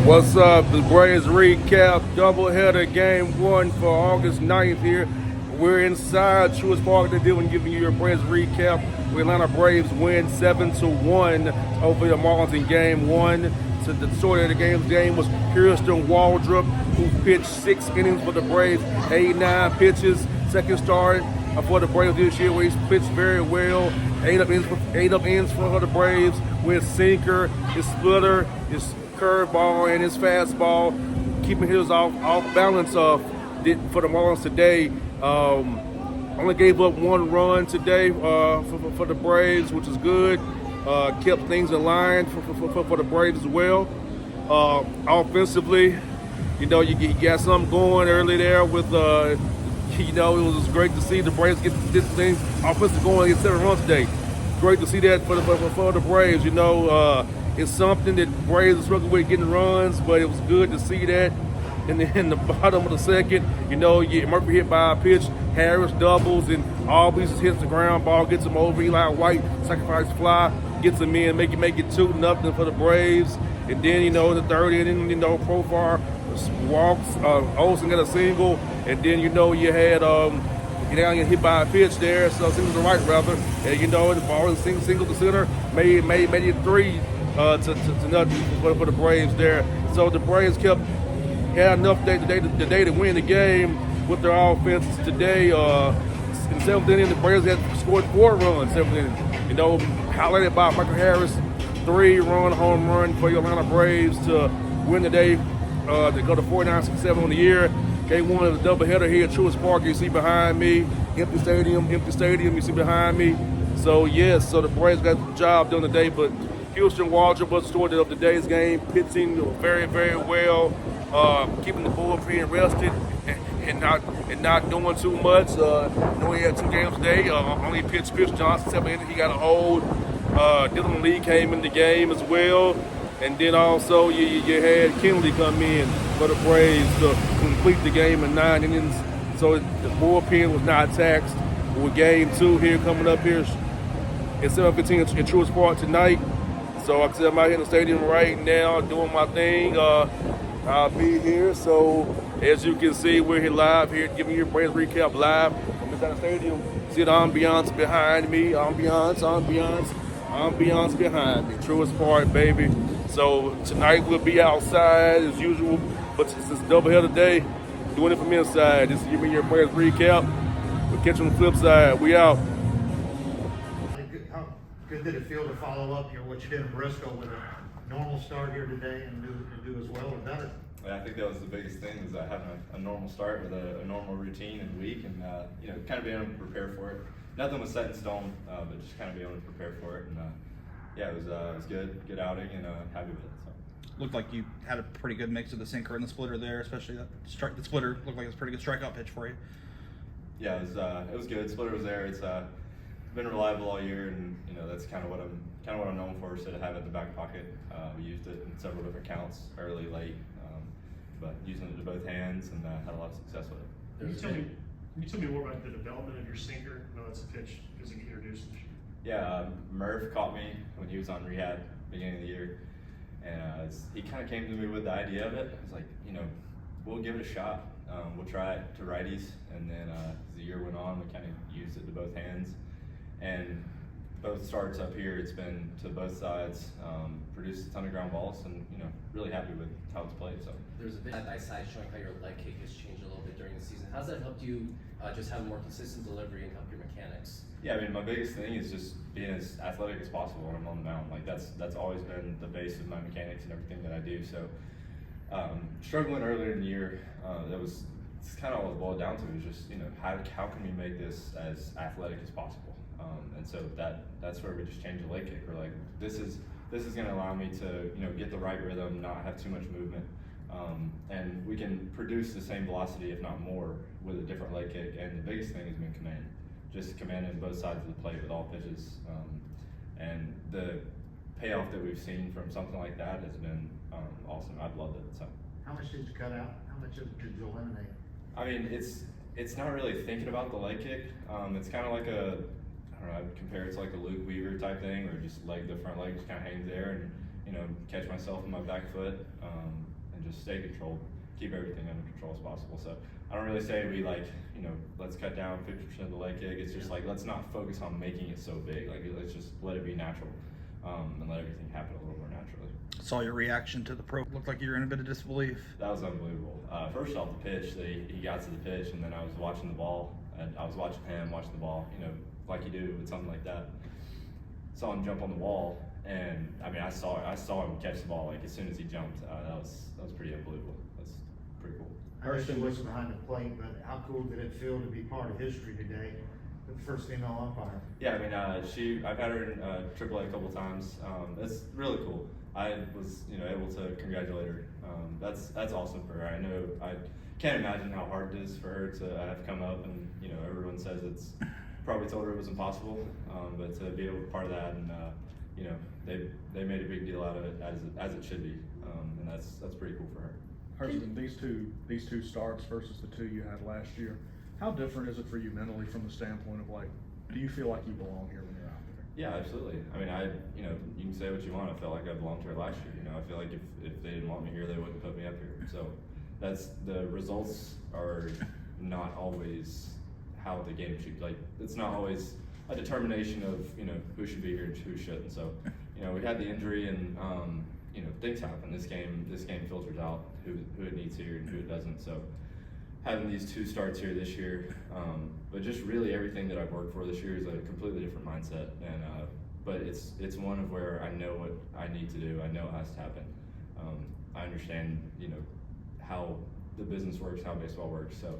What's up? The Braves recap doubleheader game one for August 9th here. We're inside Truist Park today and giving you your Braves recap. The Atlanta Braves win 7-1 over the Marlins in game one. So the story of the game was Hurston Waldrep, who pitched 6 innings for the Braves, 89 pitches. Second start for the Braves this year, where he's pitched very well. Eight up ends for the Braves with sinker, his splitter, his curveball, and his fastball, keeping hitters off balance for the Marlins today. Only gave up 1 run today for the Braves, which is good. Kept things in line for the Braves as well. Offensively, you got something going early there with, it was great to see the Braves get this thing offensively going, get 7 runs today. Great to see that for the Braves. It's something that Braves are struggling with getting runs, but it was good to see that. And then in the bottom of the second, Murphy hit by a pitch, Harris doubles, and Albies hits the ground ball, gets him over. Eli White sacrifice fly, gets him in, make it 2-0 for the Braves. And then, in the third inning, Profar walks, Olsen got a single, and then, you had hit by a pitch there, so single to right rather, and the ball is single to center, made it 3 to nothing for the Braves there. So the Braves had enough today to win the game with their offense today. In the 7th inning, the Braves had scored 4 runs. 7th inning, highlighted by Michael Harris, 3-run home run for the Atlanta Braves to win the day. They go to 49-67 on the year. Game one of the doubleheader here at Truist Park. You see behind me, empty stadium. You see behind me. So yes, the Braves got the job done today. But Hurston Waldrep was the story of today's game, pitching very, very well, keeping the bullpen rested and not doing too much. He had 2 games today. Only pitched Chris Johnson 7 innings. He got a hold. Dylan Lee came in the game as well. And then also you had Kenley come in for the Braves to complete the game in 9 innings. So the bullpen was not taxed. With game 2 here coming up here at 7:15 at Truist Park tonight. So like I said, I'm out here in the stadium right now doing my thing. I'll be here. So as you can see, we're here live here, giving you a Braves recap live from inside the stadium. See the ambiance behind me. Ambiance behind me. Truist Park, baby. So tonight we'll be outside as usual, but since it's doubleheader day, doing it from inside. Just give me your Braves recap. We'll catch you on the flip side. We out. How good did it feel to follow up what you did in Bristol with a normal start here today and do as well or better? I think that was the biggest thing, is having a normal start with a normal routine and week, and kind of being able to prepare for it. Nothing was set in stone, but just kind of being able to prepare for it. And it was good outing, and happy with it. So. Looked like you had a pretty good mix of the sinker and the splitter there, especially the splitter looked like it was a pretty good strikeout pitch for you. Yeah, it was good. Splitter was there. It's been reliable all year, and that's kind of what I'm known for. So to have it in the back pocket, we used it in several different counts, early, late, but using it to both hands, and had a lot of success with it. Can you tell me more about the development of your sinker? I know that's a pitch because he introduced this year. Yeah, Murph caught me when he was on rehab beginning of the year, and he kind of came to me with the idea of it. I was like, we'll give it a shot. We'll try it to righties, and then as the year went on, we kind of used it to both hands. And both starts up here, it's been to both sides, produced a ton of ground balls, and really happy with how it's played. So there's a bit of side showing how your leg kick has changed a little bit during the season. How's that helped you just have a more consistent delivery and help your mechanics? Yeah, I mean, my biggest thing is just being as athletic as possible when I'm on the mound. Like that's always been the base of my mechanics and everything that I do. So struggling earlier in the year, it's kind of all it boiled down to is just how can we make this as athletic as possible? And so that's where we just changed the leg kick. We're like, this is going to allow me to get the right rhythm, not have too much movement, and we can produce the same velocity, if not more, with a different leg kick. And the biggest thing has been command, just commanding both sides of the plate with all pitches, and the payoff that we've seen from something like that has been awesome. I've loved it. So How much did you cut out? How much did you eliminate? I mean, it's not really thinking about the leg kick. It's kind of like I don't know, I'd compare it to like a Luke Weaver type thing, or just the front leg just kind of hangs there, catch myself in my back foot, and just stay controlled, keep everything under control as possible. So I don't really say we let's cut down 50% of the leg kick. It's just like, let's not focus on making it so big. Like, let's just let it be natural, and let everything happen a little more naturally. Saw your reaction to the pro. Looked like you were in a bit of disbelief. That was unbelievable. First off the pitch, he got to the pitch, and then I was watching the ball, and I was watching him watch the ball, like you do with something like that. Saw him jump on the wall, and I mean, I saw him catch the ball like as soon as he jumped. That was pretty unbelievable. That's pretty cool. I know she was behind the plate, but how cool did it feel to be part of history today? The first female umpire. Yeah, I mean, I've had her in AAA a couple times. It's really cool. I was, able to congratulate her. That's awesome for her. I can't imagine how hard it is for her to have come up, and everyone says it's probably told her it was impossible, but to be able to be part of that, and they made a big deal out of it as it should be, and that's pretty cool for her. Hurston, these two starts versus the two you had last year, how different is it for you mentally from the standpoint of do you feel like you belong here when you're out there? Yeah, absolutely. I mean, you can say what you want. I felt like I belonged here last year. I feel like if they didn't want me here, they wouldn't put me up here. So the results are not always how the game should. It's not always a determination of who should be here and who shouldn't. So we had the injury, and things happen. This game filters out who it needs here and who it doesn't. So having these two starts here this year, but just really everything that I've worked for this year is a completely different mindset, and but it's one of where I know what I need to do. I know it has to happen. I understand how the business works, how baseball works. So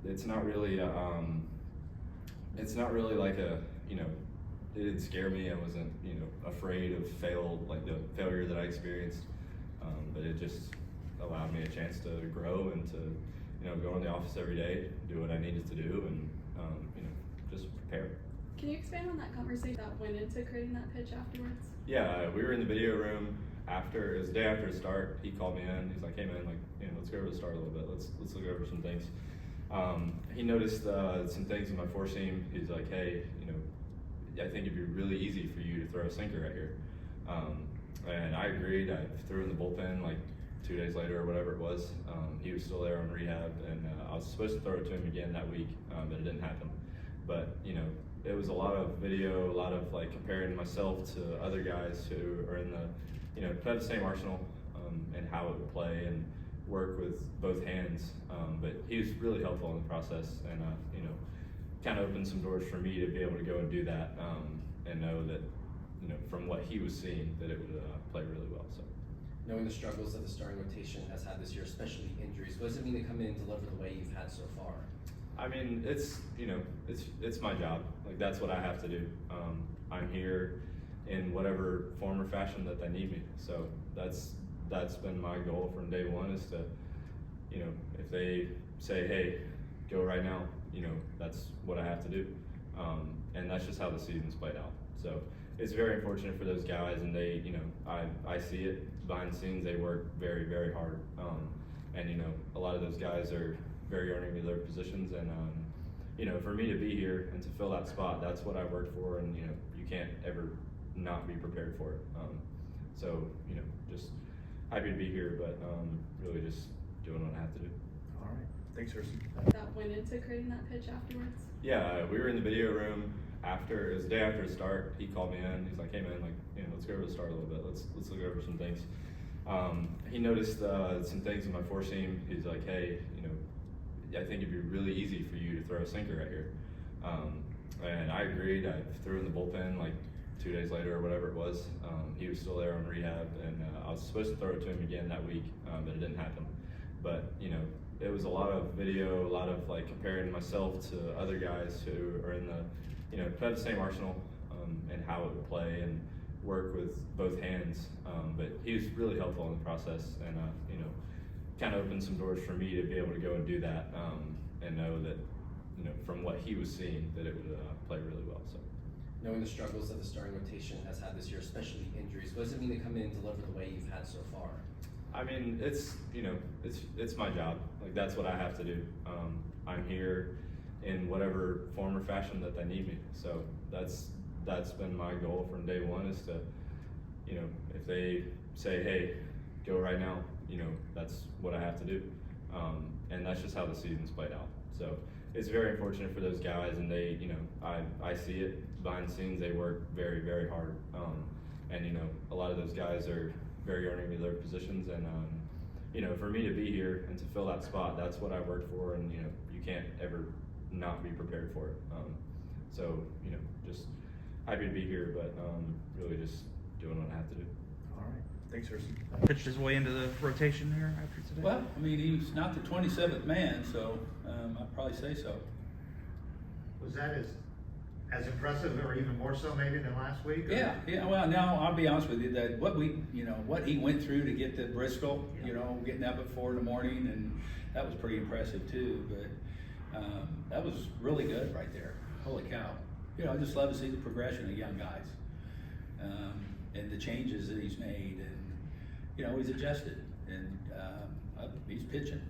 it's not really like it didn't scare me. I wasn't afraid of the failure that I experienced, but it just allowed me a chance to grow and to go in the office every day, do what I needed to do, and just prepare. Can you expand on that conversation that went into creating that pitch afterwards? Yeah, we were in the video room after. It was the day after the start. He called me in. He's like, "Hey man, let's go over the start a little bit. Let's look over some things." He noticed some things in my four seam. He's like, "Hey, I think it'd be really easy for you to throw a sinker right here." And I agreed. I threw in the bullpen 2 days later or whatever it was. He was still there on rehab, and I was supposed to throw it to him again that week, but it didn't happen. But it was a lot of video, a lot of comparing myself to other guys who are in the who have the same arsenal, and how it would play and work with both hands. But he was really helpful in the process, and kind of opened some doors for me to be able to go and do that, and know that from what he was seeing, that it would play really well. So. Knowing the struggles that the starting rotation has had this year, especially injuries, what does it mean to come in and deliver the way you've had so far? I mean, it's my job. That's what I have to do. I'm here in whatever form or fashion that they need me. So that's been my goal from day one, is to, if they say, "Hey, go right now," that's what I have to do. And that's just how the season's played out. So it's very unfortunate for those guys, and they, I see it behind the scenes. They work very, very hard, and a lot of those guys are very earning of their positions, and for me to be here and to fill that spot, that's what I worked for, and you can't ever not be prepared for it. So just happy to be here, but really just doing what I have to do. All right, thanks, Hurston. That went into creating that pitch afterwards? Yeah, we were in the video room after. It was the day after the start. He called me in. He's like, "Hey man, let's go over the start a little bit. Let's look over some things." He noticed some things in my four seam. He's like, "Hey, I think it'd be really easy for you to throw a sinker right here." And I agreed. I threw in the bullpen 2 days later or whatever it was. He was still there on rehab, and I was supposed to throw it to him again that week, but it didn't happen. But it was a lot of video, a lot of comparing myself to other guys who are in the who have the same arsenal, and how it would play and work with both hands. But he was really helpful in the process, and kind of opened some doors for me to be able to go and do that, and know that from what he was seeing, that it would play really well. So. Knowing the struggles that the starting rotation has had this year, especially injuries, what does it mean to come in and deliver the way you've had so far? I mean, it's my job. That's what I have to do. I'm here in whatever form or fashion that they need me. So that's been my goal from day one, is to, you know, if they say, hey, go right now, you know, that's what I have to do. And that's just how the season's played out. So it's very unfortunate for those guys, and they, you know, I see it behind the scenes. They work very, very hard. And, you know, a lot of those guys are very earning their positions. And, you know, for me to be here and to fill that spot, that's what I worked for. And, you know, you can't ever not be prepared for it. So, you know, just happy to be here, but really just doing what I have to do. All right. Thanks, Hurston. Pitched his way into the rotation here after today. Well, I mean, he's not the 27th man, so I'd probably say so. Was that as impressive or even more so maybe than last week? or- Yeah. Well, now I'll be honest with you that what he went through to get to Bristol, you know, getting up at 4 in the morning, and that was pretty impressive too. But that was really good right there. Holy cow! You know, I just love to see the progression of young guys, and the changes that he's made, and you know, he's adjusted, and he's pitching.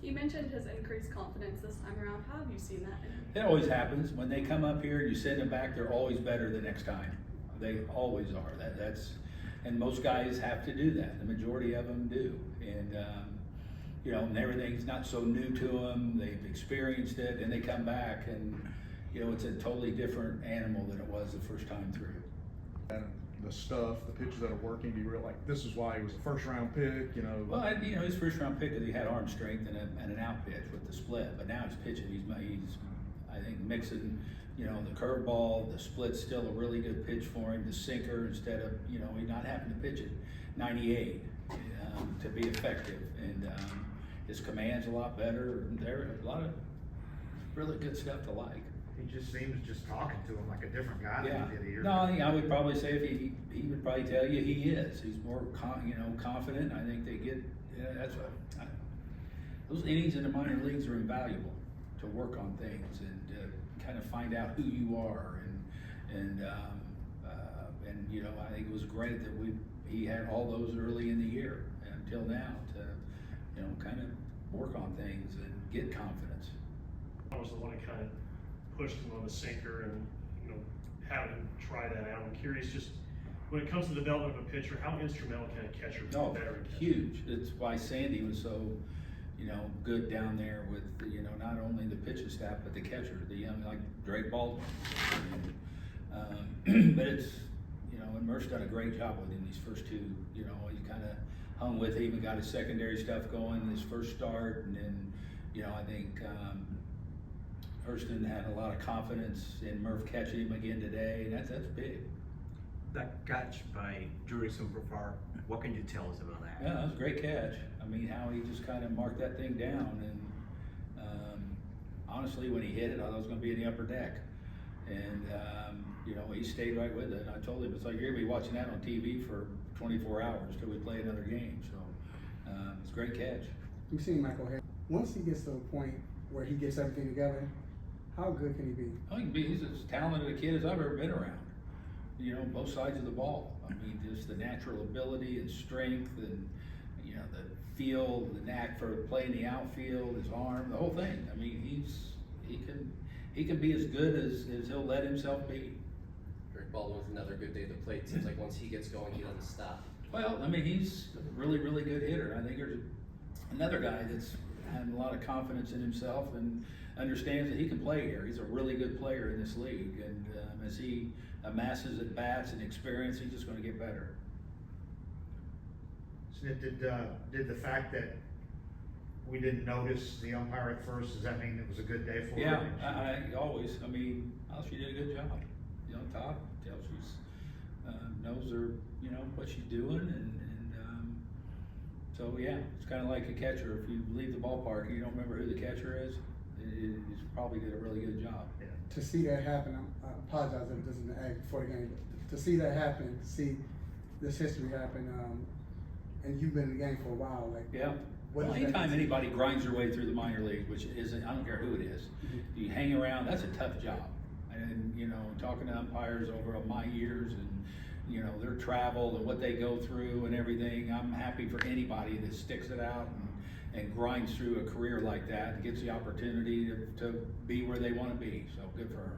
You mentioned his increased confidence this time around. How have you seen that in him? It always happens when they come up here and you send them back. They're always better the next time. They always are. And most guys have to do that. The majority of them do, and you know, and everything's not so new to them. They've experienced it, and they come back, and you know, it's a totally different animal than it was the first time through. And the stuff, the pitches that are working, do you realize like this is why he was a first round pick? You know. Well, you know, his first round pick, he had arm strength and an out pitch with the split, but now he's pitching. He's I think mixing, you know, the curveball, the split's still a really good pitch for him. The sinker, instead of, you know, he's not having to pitch it 98 to be effective, and his command's a lot better. There a lot of really good stuff to like. He just seems just talking to him like a different guy Yeah. than he did a year No, ago. I would probably say if he would probably tell you he is. He's more confident. I think they get that's what those innings in the minor leagues are invaluable to work on things and kind of find out who you are and you know, I think it was great that he had all those early in the year until now to, you know, kind of work on things and get confidence. I was the one that kind of pushed him on the sinker and, you know, having him try that out. I'm curious, just when it comes to the development of a pitcher, how instrumental can a catcher be? Oh, Veteran catcher? huge. That's why Sandy was so, you know, good down there with, you know, not only the pitching staff, but the catcher, the young, like Drake Baldwin. But it's, you know, and Murph's done a great job with him these first two. You know, he kind of hung with him and got his secondary stuff going his first start. And then, you know, I think Hurston had a lot of confidence in Murph catching him again today, and that's big. That catch by Truist so far, what can you tell us about that? Yeah, that was a great catch. I mean, how he just kind of marked that thing down, and honestly, when he hit it, I thought it was going to be in the upper deck, and you know, he stayed right with it. And I told him, it's like you're going to be watching that on TV for 24 hours till we play another game. So it's a great catch. We've seen Michael Harris. Once he gets to a point where he gets everything together, how good can he be? Oh, he's as talented a kid as I've ever been around. You know, both sides of the ball. I mean, just the natural ability and strength, and you know, the feel, the knack for playing the outfield, his arm, the whole thing. I mean, he can be as good as he'll let himself be. Drake Baldwin's another good day at the plate. Seems like once he gets going, he doesn't stop. Well, I mean, he's a really, really good hitter. I think there's another guy that's had a lot of confidence in himself and understands that he can play here. He's a really good player in this league, and as he amasses at bats and experience, he's just going to get better. Snit, did the fact that we didn't notice the umpire at first, does that mean it was a good day for Yeah, him? I always. I mean, she did a good job. You know, Todd tells she's knows her, you know, what she's doing, and so yeah, it's kind of like a catcher. If you leave the ballpark and you don't remember who the catcher is, he's probably did a really good job. Yeah. To see that happen, I apologize if it doesn't act before the game, but to see that happen, to see this history happen, and you've been in the game for a while, like Yeah. what Well, does that anytime mean? anybody grinds their way through the minor league, which isn't, I don't care who it is, you hang around, that's a tough job. And, you know, talking to umpires over my years and, you know, their travel and what they go through and everything, I'm happy for anybody that sticks it out and grinds through a career like that and gets the opportunity to be where they want to be. So good for her.